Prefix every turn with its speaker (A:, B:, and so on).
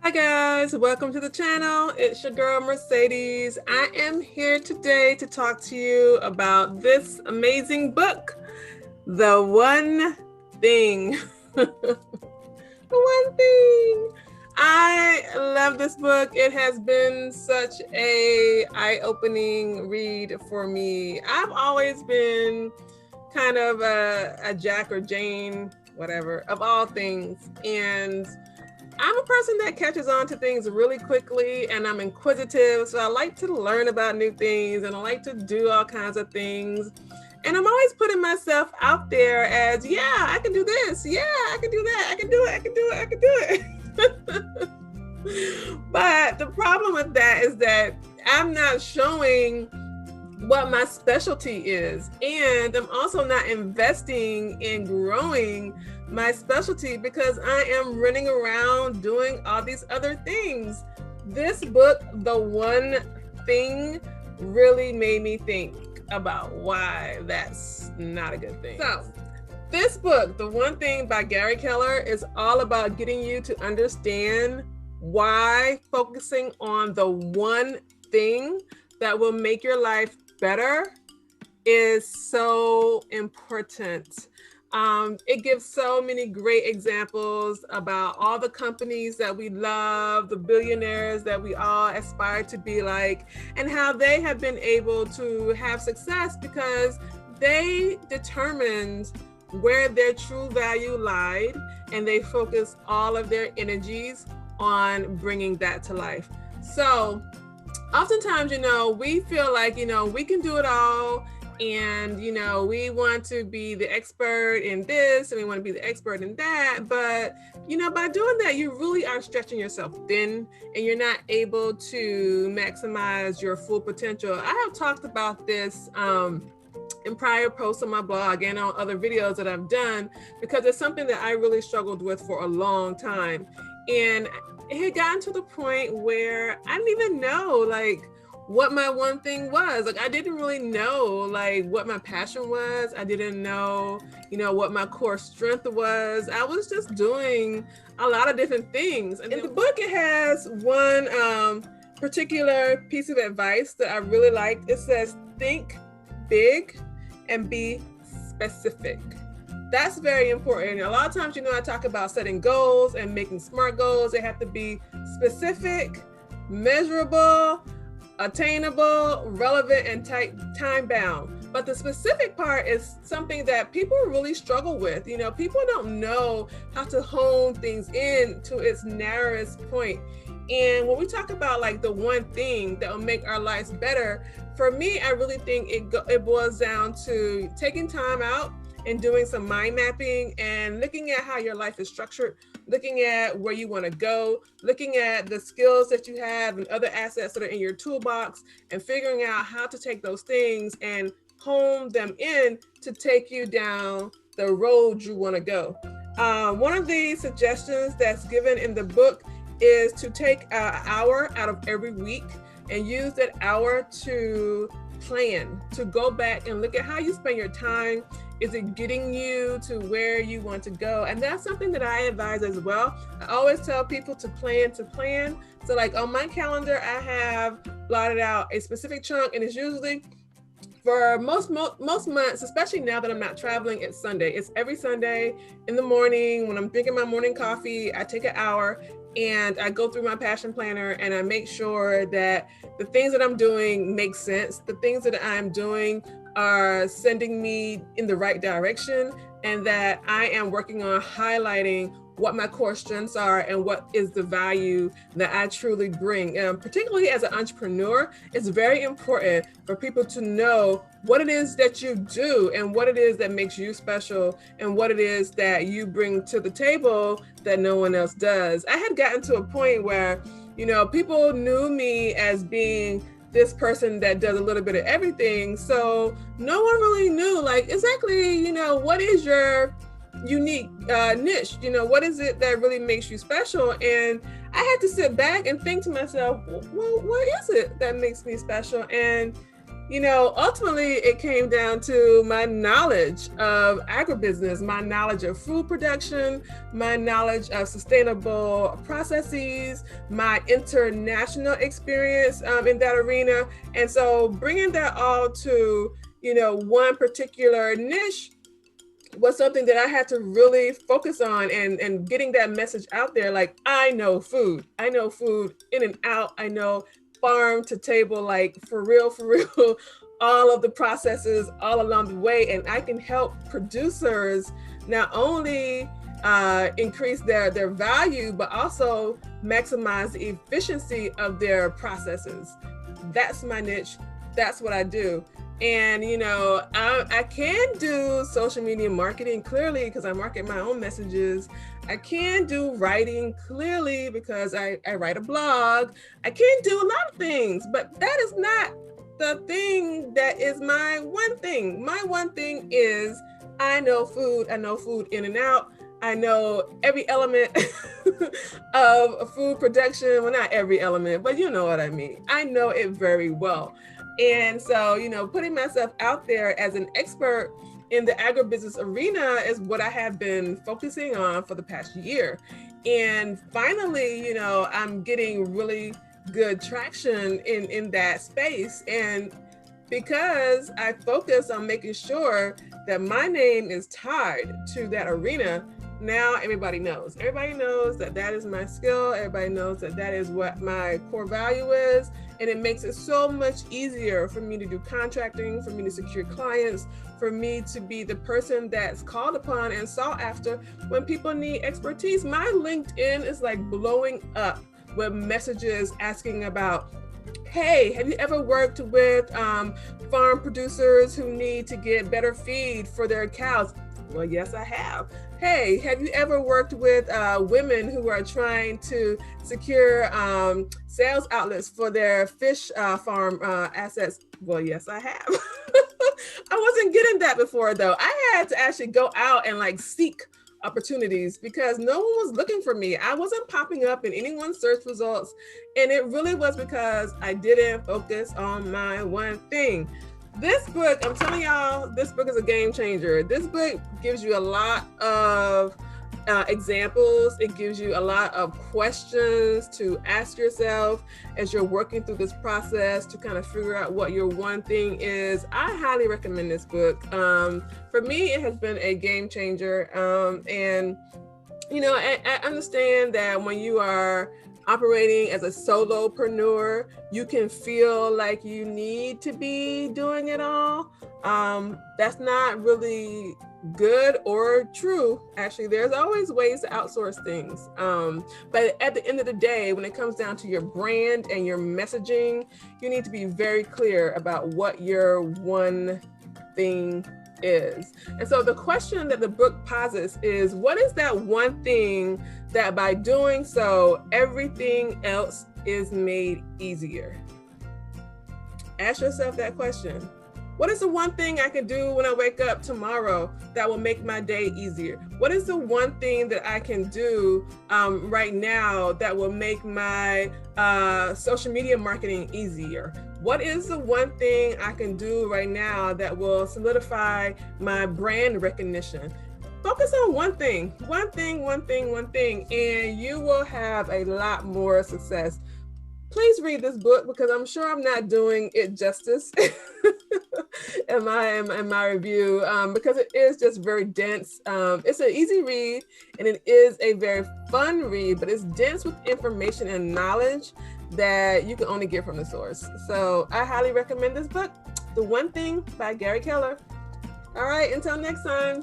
A: Hi guys, welcome to the channel. It's your girl Mercedes. I am here today to talk to you about this amazing book, The One Thing. The One Thing. I love this book. It has been such a eye-opening read for me. I've always been kind of a Jack or Jane, whatever, of all things. And I'm a person that catches on to things really quickly, and I'm inquisitive. So I like to learn about new things, and I like to do all kinds of things. And I'm always putting myself out there as, yeah, I can do this. Yeah, I can do that. I can do it. I can do it. I can do it. But the problem with that is that I'm not showing what my specialty is. And I'm also not investing in growing my specialty because I am running around doing all these other things. This book, The One Thing, really made me think about why that's not a good thing. So this book, The One Thing by Gary Keller, is all about getting you to understand why focusing on the one thing that will make your life better is so important. It gives so many great examples about all the companies that we love, the billionaires that we all aspire to be like, and how they have been able to have success because they determined where their true value lied, and they focused all of their energies on bringing that to life. So oftentimes, we feel like, we can do it all. And, we want to be the expert in this and we want to be the expert in that. But, by doing that, you really are stretching yourself thin and you're not able to maximize your full potential. I have talked about this in prior posts on my blog and on other videos that I've done, because it's something that I really struggled with for a long time. And it had gotten to the point where I didn't even know what my one thing was. I didn't really know what my passion was. I didn't know, what my core strength was. I was just doing a lot of different things. And in the book, it has one particular piece of advice that I really liked. It says, think big and be specific. That's very important. A lot of times, I talk about setting goals and making smart goals. They have to be specific, measurable, attainable, relevant, and time bound. But the specific part is something that people really struggle with. People don't know how to hone things in to its narrowest point. And when we talk about the one thing that will make our lives better, for me, I really think it boils down to taking time out and doing some mind mapping and looking at how your life is structured, looking at where you want to go, looking at the skills that you have and other assets that are in your toolbox, and figuring out how to take those things and hone them in to take you down the road you want to go. One of the suggestions that's given in the book is to take an hour out of every week and use that hour to plan, to go back and look at how you spend your time. Is it getting you to where you want to go? And that's something that I advise as well. I always tell people to plan. So on my calendar, I have blotted out a specific chunk, and it's usually for most months, especially now that I'm not traveling, it's Sunday. It's every Sunday in the morning when I'm drinking my morning coffee. I take an hour and I go through my passion planner and I make sure that the things that I'm doing make sense. The things that I'm doing are sending me in the right direction, and that I am working on highlighting what my core strengths are and what is the value that I truly bring. Particularly as an entrepreneur, it's very important for people to know what it is that you do and what it is that makes you special and what it is that you bring to the table that no one else does. I had gotten to a point where, people knew me as being this person that does a little bit of everything. So no one really knew exactly, what is your unique niche? What is it that really makes you special? And I had to sit back and think to myself, well, what is it that makes me special? And Ultimately it came down to my knowledge of agribusiness, my knowledge of food production, my knowledge of sustainable processes, my international experience in that arena. And so bringing that all to, one particular niche was something that I had to really focus on, and getting that message out there. Like, I know food in and out. I know farm to table, like for real, all of the processes all along the way. And I can help producers not only increase their value, but also maximize the efficiency of their processes. That's my niche. That's what I do. And, I can do social media marketing clearly because I market my own messages. I can do writing clearly because I write a blog. I can do a lot of things, but that is not the thing that is my one thing. My one thing is I know food. I know food in and out. I know every element of food production. Well, not every element, but you know what I mean. I know it very well. And so, putting myself out there as an expert in the agribusiness arena is what I have been focusing on for the past year. And finally, I'm getting really good traction in that space. And because I focus on making sure that my name is tied to that arena, now everybody knows. Everybody knows that that is my skill. Everybody knows that that is what my core value is. And it makes it so much easier for me to do contracting, for me to secure clients, for me to be the person that's called upon and sought after when people need expertise. My LinkedIn is like blowing up with messages asking about, hey, have you ever worked with farm producers who need to get better feed for their cows? Well, yes, I have. Hey, have you ever worked with women who are trying to secure sales outlets for their fish farm assets? Well, yes, I have. I wasn't getting that before, though. I had to actually go out and seek opportunities because no one was looking for me. I wasn't popping up in anyone's search results. And it really was because I didn't focus on my one thing. This book, I'm telling y'all, this book is a game changer. This book gives you a lot of examples. It gives you a lot of questions to ask yourself as you're working through this process to kind of figure out what your one thing is. I highly recommend this book. For me, it has been a game changer. And, I understand that when you are operating as a solopreneur, you can feel like you need to be doing it all. That's not really good or true. Actually, there's always ways to outsource things. But at the end of the day, when it comes down to your brand and your messaging, you need to be very clear about what your one thing is. And so the question that the book posits is, what is that one thing that by doing so, everything else is made easier? Ask yourself that question. What is the one thing I can do when I wake up tomorrow that will make my day easier? What is the one thing that I can do right now that will make my social media marketing easier? What is the one thing I can do right now that will solidify my brand recognition? Focus on one thing, and you will have a lot more success. Please read this book because I'm sure I'm not doing it justice in my review because it is just very dense. It's an easy read and it is a very fun read, but it's dense with information and knowledge that you can only get from the source. So I highly recommend this book, The One Thing by Gary Keller. All right, until next time.